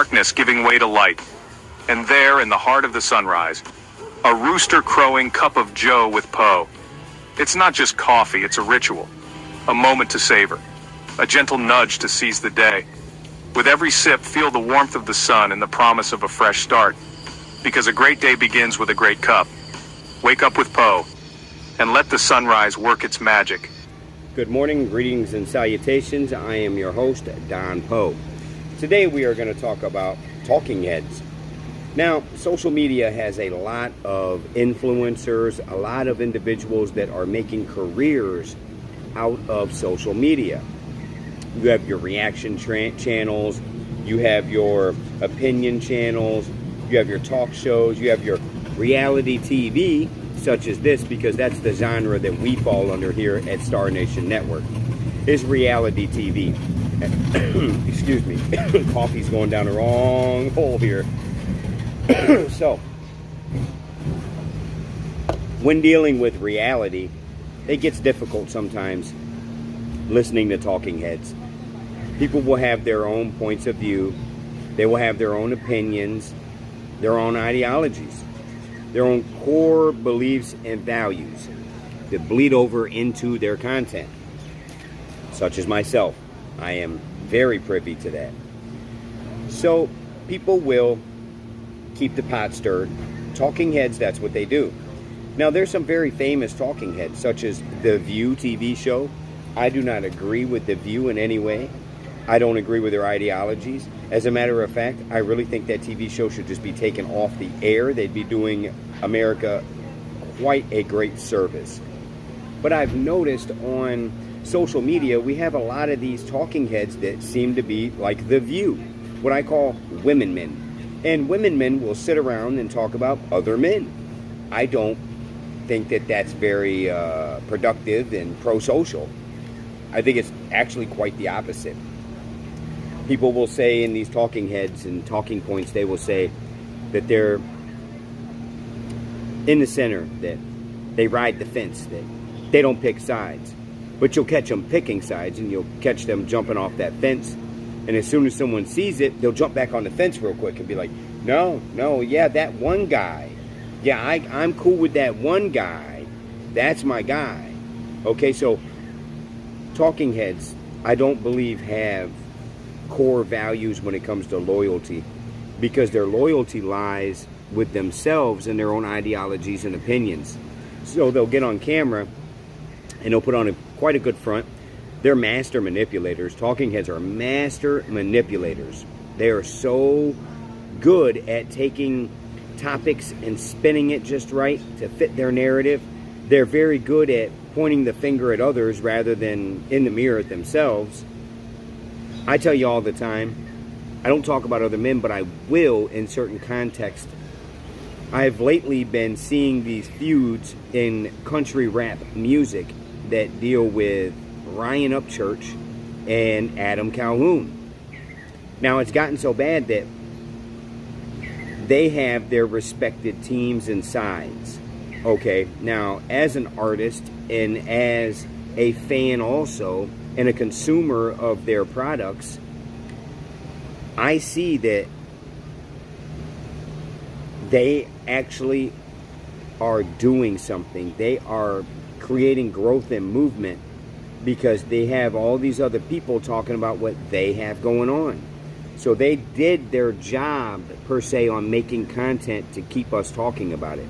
darkness giving way to light. And there, in the heart of the sunrise, a rooster crowing cup of joe with Poe. It's not just coffee, it's a ritual, a moment to savor, a gentle nudge to seize the day. With every sip, feel the warmth of the sun and the promise of a fresh start, because a great day begins with a great cup. Wake up with Poe, and let the sunrise work its magic. Good morning, greetings and salutations. I am your host, Don Poe. Today we are going to talk about talking heads. Now, social media has a lot of influencers, a lot of individuals that are making careers out of social media. You have your reaction channels, you have your opinion channels, you have your talk shows, you have your reality TV, such as this, because that's the genre that we fall under here at Star Nation Network, is reality TV. Excuse me, coffee's going down the wrong hole here. So, when dealing with reality, it gets difficult sometimes listening to talking heads. People will have their own points of view, they will have their own opinions, their own ideologies, their own core beliefs and values that bleed over into their content. Such as myself, I am very privy to that. So people will keep the pot stirred. Talking heads, that's what they do. Now there's some very famous talking heads, such as The View TV show. I do not agree with The View in any way. I don't agree with their ideologies. As a matter of fact, I really think that TV show should just be taken off the air. They'd be doing America quite a great service. But I've noticed on social media, we have a lot of these talking heads that seem to be like The View, what I call women men. And women men will sit around and talk about other men. I don't think that that's very productive and pro-social. I think it's actually quite the opposite. People will say in these talking heads and talking points, they will say that they're in the center, that they ride the fence, that they don't pick sides. But you'll catch them picking sides, and you'll catch them jumping off that fence. And as soon as someone sees it, they'll jump back on the fence real quick and be like, no, yeah, that one guy. Yeah, I'm cool with that one guy. That's my guy. Okay, so talking heads, I don't believe have core values when it comes to loyalty, because their loyalty lies with themselves and their own ideologies and opinions. So they'll get on camera and they'll put on quite a good front. They're master manipulators. Talking heads are master manipulators. They are so good at taking topics and spinning it just right to fit their narrative. They're very good at pointing the finger at others rather than in the mirror at themselves. I tell you all the time, I don't talk about other men, but I will in certain contexts. I've lately been seeing these feuds in country rap music that deal with Ryan Upchurch and Adam Calhoun. Now, it's gotten so bad that they have their respected teams and sides. Okay, now, as an artist and as a fan also, and a consumer of their products, I see that they actually are doing something. They are creating growth and movement because they have all these other people talking about what they have going on. So they did their job, per se, on making content to keep us talking about it.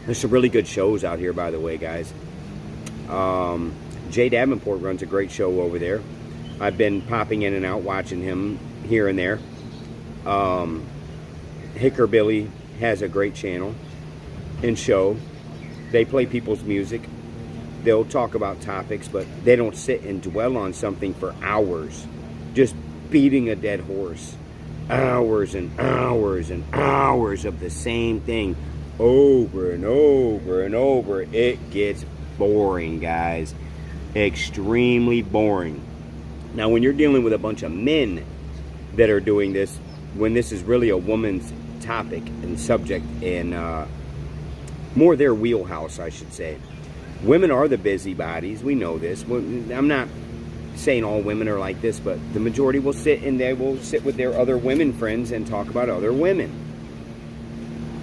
There's some really good shows out here, by the way, guys. Jay Davenport runs a great show over there. I've been popping in and out watching him here and there. Hickerbilly has a great channel and show. They play people's music. They'll talk about topics, but they don't sit and dwell on something for hours, just beating a dead horse. Hours and hours and hours of the same thing over and over and over. It gets boring, guys. Extremely boring. Now, when you're dealing with a bunch of men that are doing this, when this is really a woman's topic and subject and more their wheelhouse, I should say. Women are the busybodies. We know this. I'm not saying all women are like this, but the majority will sit and they will sit with their other women friends and talk about other women.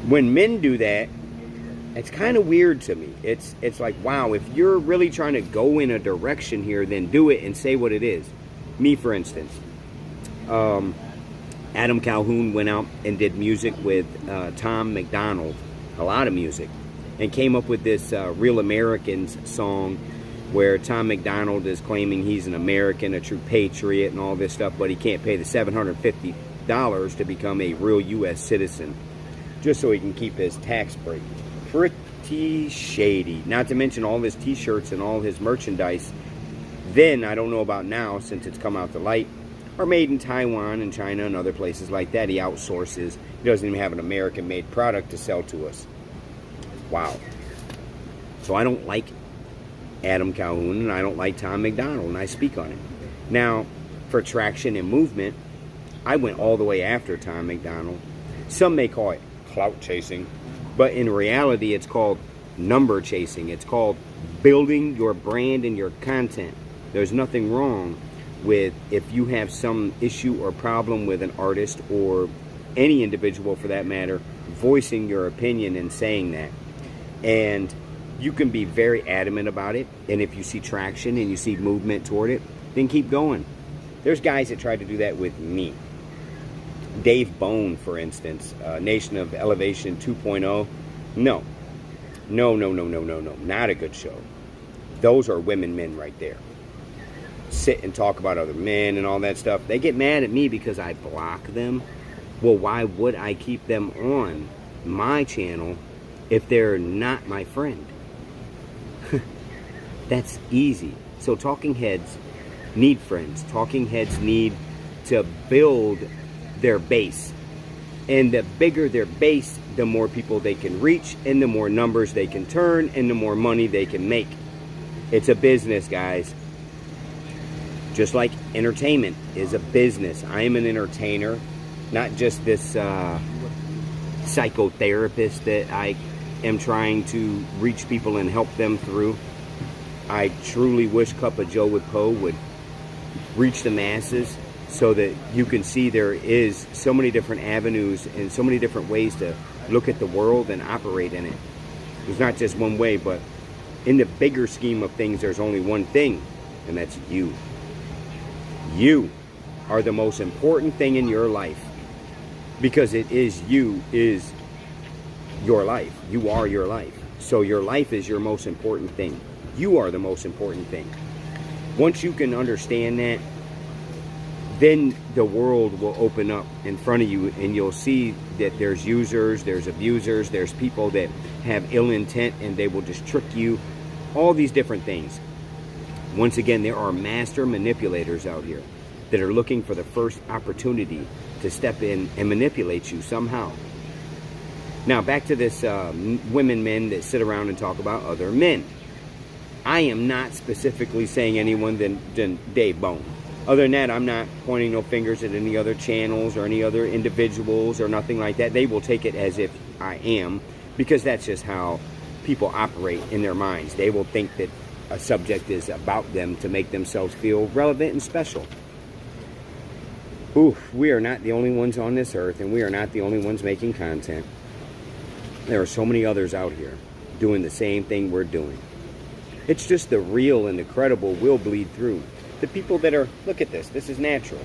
When men do that, it's kind of weird to me. It's like, wow, if you're really trying to go in a direction here, then do it and say what it is. Me, for instance, Adam Calhoun went out and did music with Tom McDonald, a lot of music, and came up with this Real Americans song where Tom McDonald is claiming he's an American, a true patriot, and all this stuff, but he can't pay the $750 to become a real U.S. citizen, just so he can keep his tax break. Pretty shady. Not to mention all his t-shirts and all his merchandise. Then, I don't know about now, since it's come out to light, are made in Taiwan and China and other places like that. He outsources. He doesn't even have an American-made product to sell to us. Wow. So I don't like Adam Calhoun, and I don't like Tom McDonald, and I speak on it. Now, for traction and movement, I went all the way after Tom McDonald. Some may call it clout chasing, but in reality, it's called number chasing. It's called building your brand and your content. There's nothing wrong with, if you have some issue or problem with an artist or any individual for that matter, voicing your opinion and saying that. And you can be very adamant about it, and if you see traction and you see movement toward it, then keep going. There's guys that tried to do that with me. Dave Bone, for instance, Nation of Elevation 2.0. No, not a good show. Those are women men right there. Sit and talk about other men and all that stuff. They get mad at me because I block them. Well, why would I keep them on my channel if they're not my friend? That's easy. So talking heads need friends. Talking heads need to build their base. And the bigger their base, the more people they can reach, and the more numbers they can turn, and the more money they can make. It's a business, guys. Just like entertainment is a business. I am an entertainer, not just this psychotherapist that I am trying to reach people and help them through. I truly wish Cup of Joe with Poe would reach the masses so that you can see there is so many different avenues and so many different ways to look at the world and operate in it. There's not just one way, but in the bigger scheme of things, there's only one thing, and that's you. You are the most important thing in your life, because it is you is your life. You are your life. So your life is your most important thing. You are the most important thing. Once you can understand that, then the world will open up in front of you, and you'll see that there's users, there's abusers, there's people that have ill intent and they will just trick you. All these different things. Once again, there are master manipulators out here that are looking for the first opportunity to step in and manipulate you somehow. Now, back to this women men that sit around and talk about other men. I am not specifically saying anyone than Dave Bone. Other than that, I'm not pointing no fingers at any other channels or any other individuals or nothing like that. They will take it as if I am, because that's just how people operate in their minds. They will think that a subject is about them to make themselves feel relevant and special. Oof, we are not the only ones on this earth, and we are not the only ones making content. There are so many others out here doing the same thing we're doing. It's just the real and the credible will bleed through. The people that are, look at this, this is natural.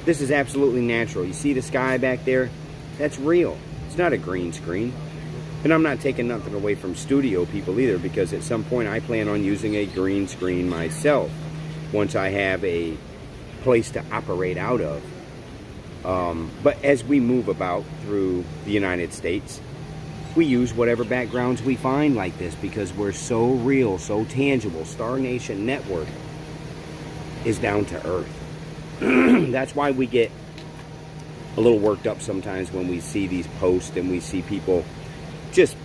This is absolutely natural. You see the sky back there? That's real. It's not a green screen. And I'm not taking nothing away from studio people either, because at some point I plan on using a green screen myself once I have a place to operate out of. But as we move about through the United States, we use whatever backgrounds we find like this, because we're so real, so tangible. Star Nation Network is down to earth. That's why we get a little worked up sometimes when we see these posts and we see people just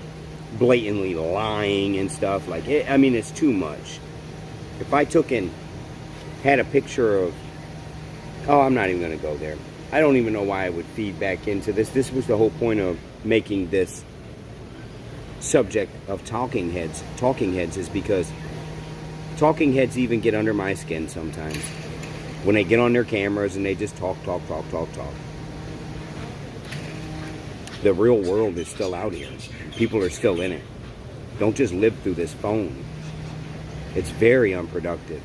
blatantly lying and stuff. Like, I mean, it's too much. If I took and had a picture of, oh, I'm not even going to go there. I don't even know why I would feed back into this. This was the whole point of making this subject of talking heads is because Talking heads even get under my skin sometimes. When they get on their cameras and they just talk. The real world is still out here. People are still in it. Don't just live through this phone. It's very unproductive,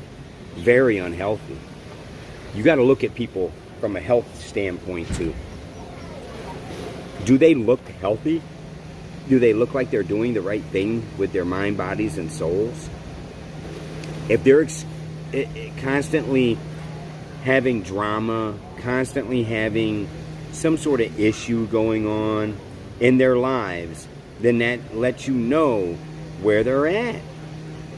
very unhealthy. You got to look at people from a health standpoint too. Do they look healthy? Do they look like they're doing the right thing with their mind, bodies, and souls? If they're constantly having drama, constantly having some sort of issue going on in their lives, then that lets you know where they're at.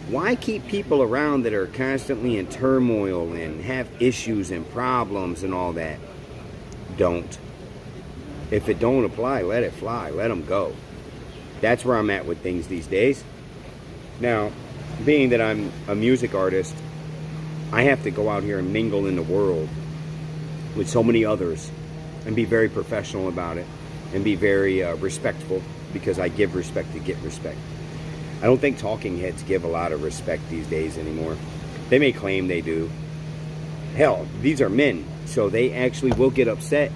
Why keep people around that are constantly in turmoil and have issues and problems and all that? Don't. If it don't apply, let it fly. Let them go. That's where I'm at with things these days. Now, being that I'm a music artist, I have to go out here and mingle in the world with so many others and be very professional about it and be very respectful, because I give respect to get respect. I don't think talking heads give a lot of respect these days anymore. They may claim they do. Hell, these are men, so they actually will get upset.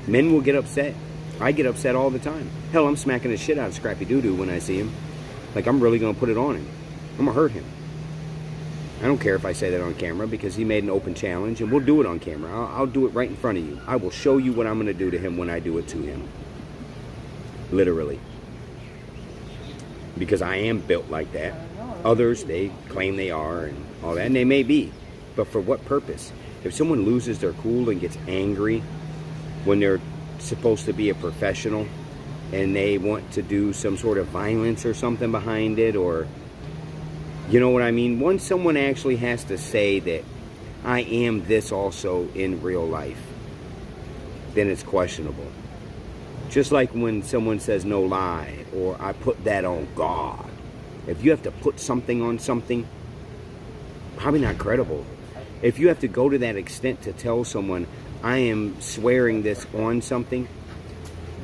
Men will get upset. I get upset all the time. Hell, I'm smacking the shit out of Scrappy Doo-Doo when I see him. Like, I'm really going to put it on him. I'm going to hurt him. I don't care if I say that on camera, because he made an open challenge, and we'll do it on camera. I'll do it right in front of you. I will show you what I'm going to do to him when I do it to him. Literally. Because I am built like that. Others, they claim they are and all that, and they may be. But for what purpose? If someone loses their cool and gets angry when they're supposed to be a professional and they want to do some sort of violence or something behind it, or, you know what I mean? Once someone actually has to say that I am this also in real life, then it's questionable. Just like when someone says no lie, or I put that on God. If you have to put something on something, probably not credible. If you have to go to that extent to tell someone, I am swearing this on something,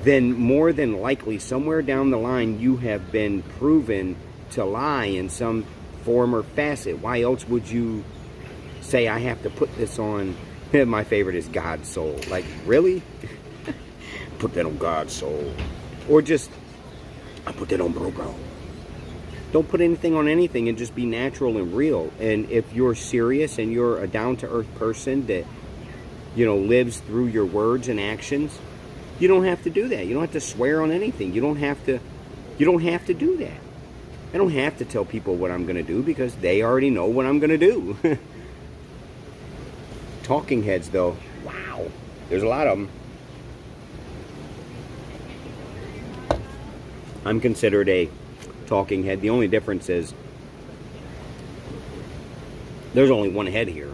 then more than likely, somewhere down the line, you have been proven to lie in some form or facet. Why else would you say, I have to put this on? My favorite is God's soul. Like, really? Put that on God's soul. Or just, I put that on bro. Don't put anything on anything, and just be natural and real. And if you're serious and you're a down-to-earth person that, you know, lives through your words and actions, you don't have to do that. You don't have to swear on anything. You don't have to do that. I don't have to tell people what I'm going to do, because they already know what I'm going to do. Talking heads, though, wow. There's a lot of them. I'm considered a talking head. The only difference is there's only one head here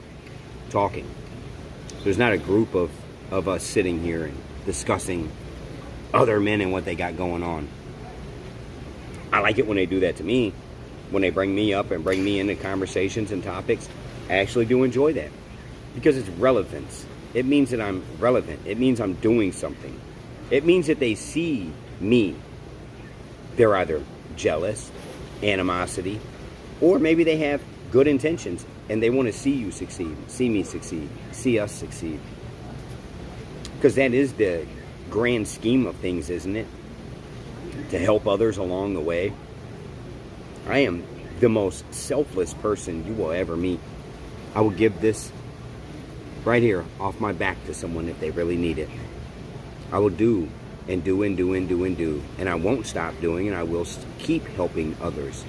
talking. There's not a group of us sitting here and discussing other men and what they got going on. I like it when they do that to me, when they bring me up and bring me into conversations and topics. I actually do enjoy that, because it's relevance. It means that I'm relevant. It means I'm doing something. It means that they see me. They're either jealous, animosity, or maybe they have good intentions and they want to see you succeed, see me succeed, see us succeed. Because that is the grand scheme of things, isn't it? To help others along the way. I am the most selfless person you will ever meet. I will give this right here off my back to someone if they really need it. I will do and do and do and do and do. And I won't stop doing, and I will keep helping others.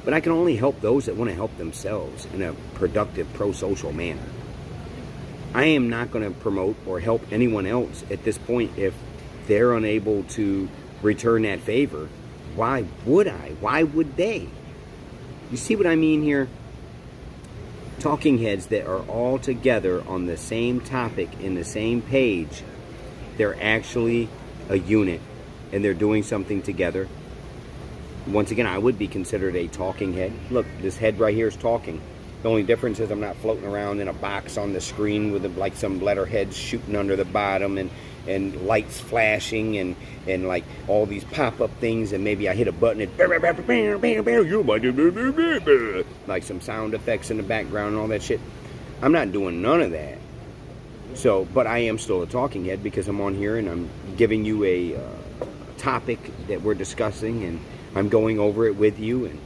But I can only help those that want to help themselves in a productive, pro-social manner. I am not going to promote or help anyone else at this point if they're unable to return that favor. Why would I? Why would they? You see what I mean here? Talking heads that are all together on the same topic, in the same page, they're actually a unit, and they're doing something together. Once again, I would be considered a talking head. Look, this head right here is talking. The only difference is I'm not floating around in a box on the screen with like some letterheads shooting under the bottom and lights flashing and like all these pop-up things, and maybe I hit a button and like some sound effects in the background and all that shit. I'm not doing none of that. So, but I am still a talking head because I'm on here and I'm giving you a topic that we're discussing, and I'm going over it with you, and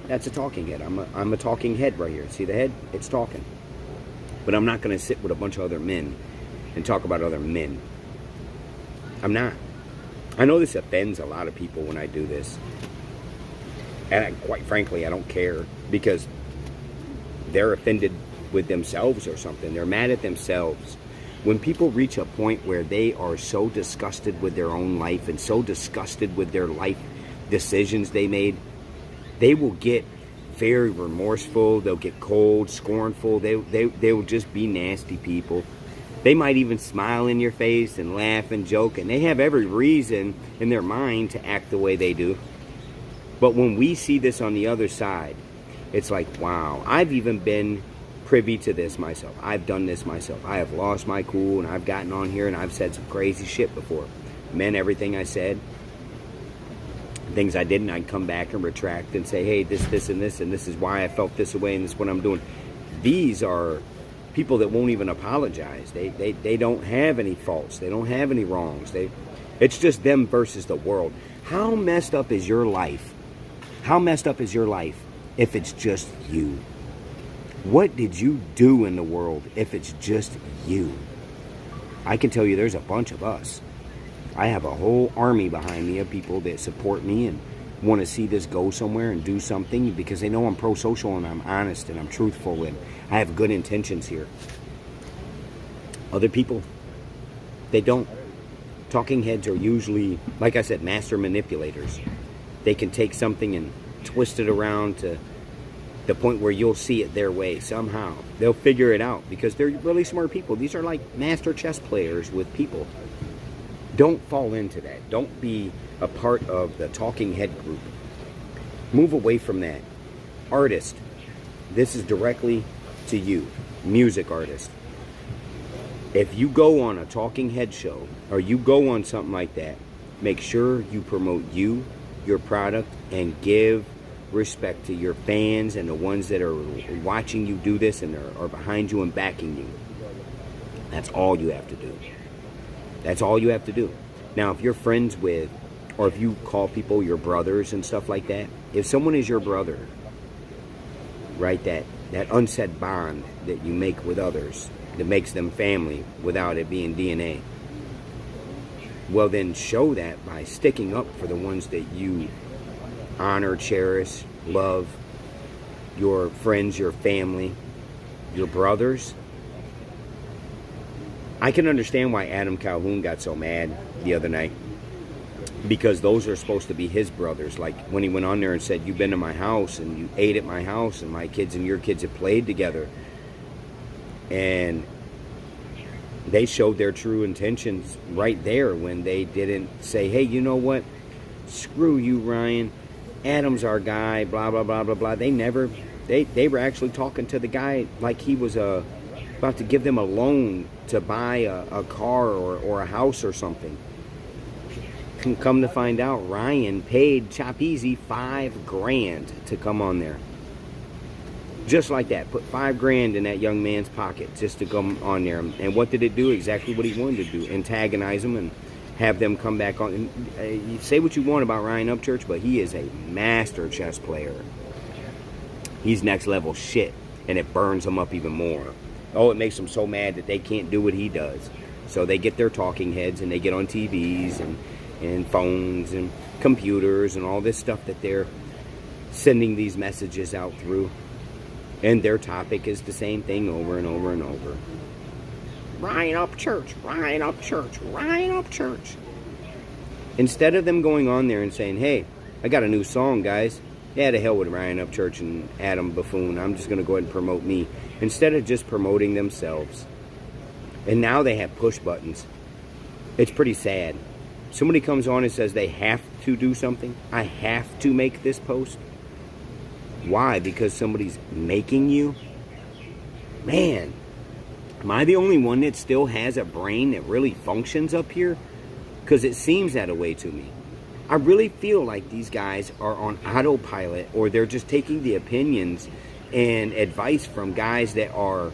that's a talking head. I'm a talking head right here. See the head? It's talking. But I'm not going to sit with a bunch of other men and talk about other men. I'm not. I know this offends a lot of people when I do this. And quite frankly, I don't care, because they're offended with themselves or something. They're mad at themselves. When people reach a point where they are so disgusted with their own life and so disgusted with their life decisions they made, they will get very remorseful. They'll get cold, scornful. They will just be nasty people. They might even smile in your face and laugh and joke, and they have every reason in their mind to act the way they do. But when we see this on the other side, it's like, wow, I've even been privy to this myself. I've done this myself. I have lost my cool, and I've gotten on here and I've said some crazy shit before. Meant everything I said. Things I didn't, I'd come back and retract and say, hey, this, and this is why I felt this way, and this is what I'm doing. These are people that won't even apologize. They don't have any faults. They don't have any wrongs. It's just them versus the world. How messed up is your life? How messed up is your life if it's just you? What did you do in the world if it's just you? I can tell you there's a bunch of us. I have a whole army behind me of people that support me and want to see this go somewhere and do something, because they know I'm pro-social and I'm honest and I'm truthful and I have good intentions here. Other people, they don't. Talking heads are usually, like I said, master manipulators. They can take something and twist it around to the point where you'll see it their way somehow. They'll figure it out because they're really smart people. These are like master chess players with people. Don't fall into that. Don't be a part of the talking head group. Move away from that. Artist, this is directly to you. Music artist. If you go on a talking head show or you go on something like that, make sure you promote you, your product, and give respect to your fans and the ones that are watching you do this and are behind you and backing you. That's all you have to do. That's all you have to do. Now, if you're friends with, or if you call people your brothers and stuff like that, if someone is your brother, right, that unsaid bond that you make with others that makes them family without it being DNA, well, then show that by sticking up for the ones that you honor, cherish, love, your friends, your family, your brothers. I can understand why Adam Calhoun got so mad the other night, because those are supposed to be his brothers. Like when he went on there and said, you've been to my house and you ate at my house and my kids and your kids have played together. And they showed their true intentions right there when they didn't say, hey, you know what? Screw you, Ryan. Adam's our guy, blah, blah, blah, blah, blah. They were actually talking to the guy like he was about to give them a loan to buy a car or a house or something. And come to find out, Ryan paid Chop Easy $5,000 to come on there. Just like that. Put $5,000 in that young man's pocket just to come on there. And what did it do? Exactly what he wanted to do. Antagonize them and have them come back on. And, you say what you want about Ryan Upchurch, but he is a master chess player. He's next level shit. And it burns him up even more. Oh, it makes them so mad that they can't do what he does. So they get their talking heads and they get on TVs and phones and computers and all this stuff that they're sending these messages out through. And their topic is the same thing over and over and over. Ryan Upchurch, Ryan Upchurch, Ryan Upchurch. Instead of them going on there and saying, hey, I got a new song, guys. Yeah, to hell with Ryan Upchurch and Adam Buffoon. I'm just going to go ahead and promote me. Instead of just promoting themselves. And now they have push buttons. It's pretty sad. Somebody comes on and says they have to do something. I have to make this post. Why? Because somebody's making you? man, am I the only one that still has a brain that really functions up here? Because it seems that way to me. I really feel like these guys are on autopilot, or they're just taking the opinions and advice from guys that are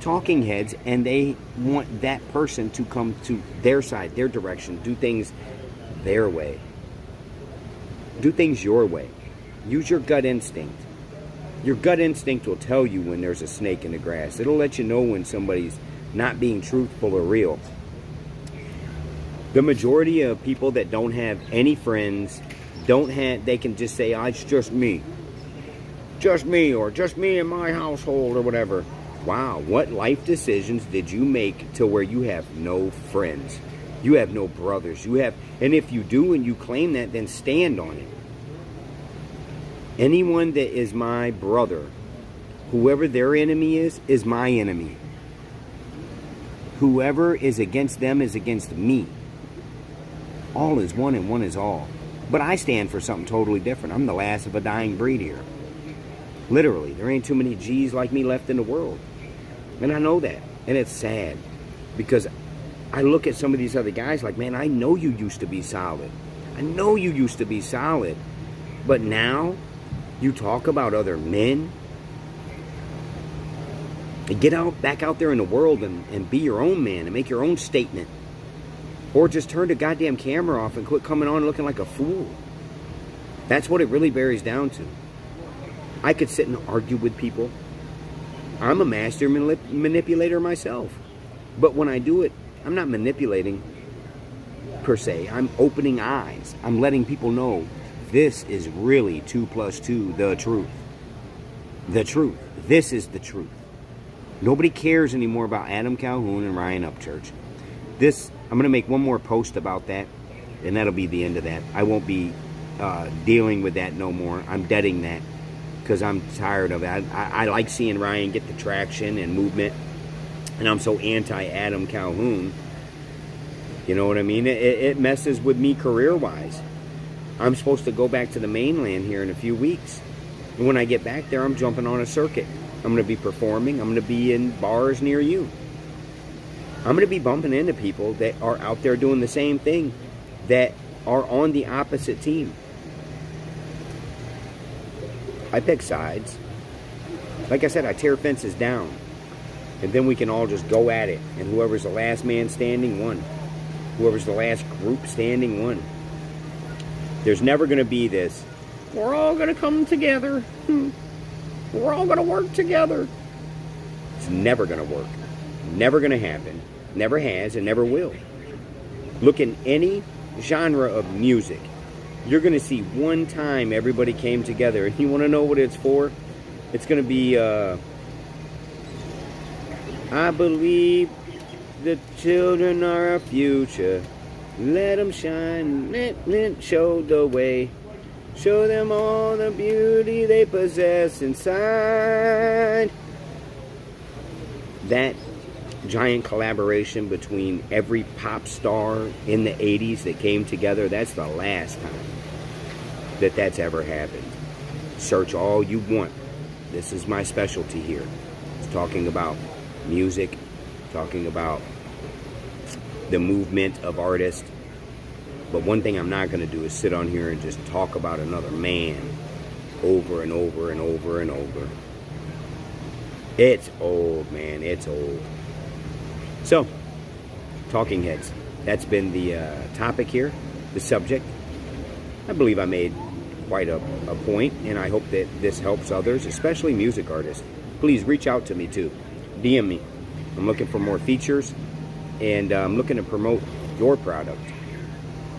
talking heads, and they want that person to come to their side, their direction, do things their way. Do things your way. Use your gut instinct. Your gut instinct will tell you when there's a snake in the grass. It'll let you know when somebody's not being truthful or real. The majority of people that don't have any friends, they can just say, oh, it's just me. Just me, or just me in my household, or whatever. Wow, what life decisions did you make to where you have no friends? You have no brothers. And if you do and you claim that, then stand on it. Anyone that is my brother, whoever their enemy is my enemy. Whoever is against them is against me. All is one and one is all. But I stand for something totally different. I'm the last of a dying breed here. Literally, there ain't too many G's like me left in the world. And I know that. And it's sad. Because I look at some of these other guys like, man, I know you used to be solid. I know you used to be solid. But now, you talk about other men. And get back out there in the world and be your own man and make your own statement. Or just turn the goddamn camera off and quit coming on looking like a fool. That's what it really bears down to. I could sit and argue with people. I'm a master manipulator myself. But when I do it, I'm not manipulating per se. I'm opening eyes. I'm letting people know this is really 2 + 2, the truth. The truth. This is the truth. Nobody cares anymore about Adam Calhoun and Ryan Upchurch. I'm going to make one more post about that, and that'll be the end of that. I won't be dealing with that no more. I'm deading that because I'm tired of it. I like seeing Ryan get the traction and movement, and I'm so anti-Adam Calhoun. You know what I mean? It messes with me career-wise. I'm supposed to go back to the mainland here in a few weeks. And when I get back there, I'm jumping on a circuit. I'm going to be performing. I'm going to be in bars near you. I'm going to be bumping into people that are out there doing the same thing, that are on the opposite team. I pick sides. Like I said, I tear fences down. And then we can all just go at it. And whoever's the last man standing won. Whoever's the last group standing won. There's never going to be this, we're all going to come together. We're all going to work together. It's never going to work. Never going to happen. Never has and never will. Look in any genre of music. You're going to see one time everybody came together. And you want to know what it's for? It's going to be, I believe the children are our future. Let them shine, let show the way. Show them all the beauty they possess inside. That giant collaboration between every pop star in the 80s that came together, that's the last time that's ever happened. Search all you want. This is my specialty here. It's talking about music, talking about the movement of artists. But one thing I'm not going to do is sit on here and just talk about another man over and over and over and over. It's old, man. It's old. So, talking heads. That's been the topic here, the subject. I believe I made quite a point, and I hope that this helps others, especially music artists. Please reach out to me too. DM me. I'm looking for more features, and I'm looking to promote your product.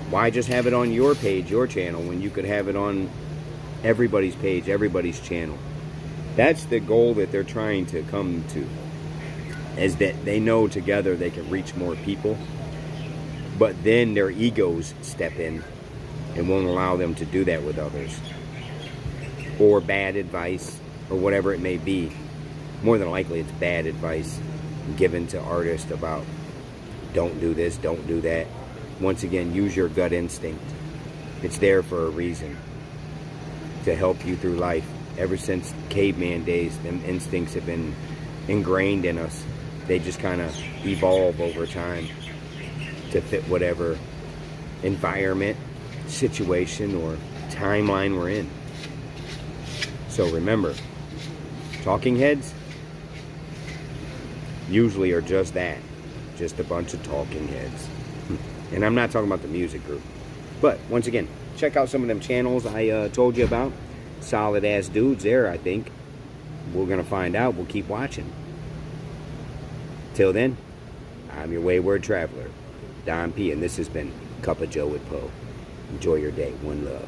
Why just have it on your page, your channel, when you could have it on everybody's page, everybody's channel? That's the goal that they're trying to come to, is that they know together they can reach more people, but then their egos step in and won't allow them to do that with others. Or bad advice, or whatever it may be. More than likely it's bad advice given to artists about don't do this, don't do that. Once again, use your gut instinct. It's there for a reason, to help you through life. Ever since caveman days, them instincts have been ingrained in us. They just kind of evolve over time to fit whatever environment, situation, or timeline we're in. So remember, talking heads usually are just that, just a bunch of talking heads. And I'm not talking about the music group. But once again, check out some of them channels I told you about. Solid ass dudes there, I think. We're gonna find out. We'll keep watching. Till then, I'm your wayward traveler, Don P, and this has been Cup of Joe with Poe. Enjoy your day. One love.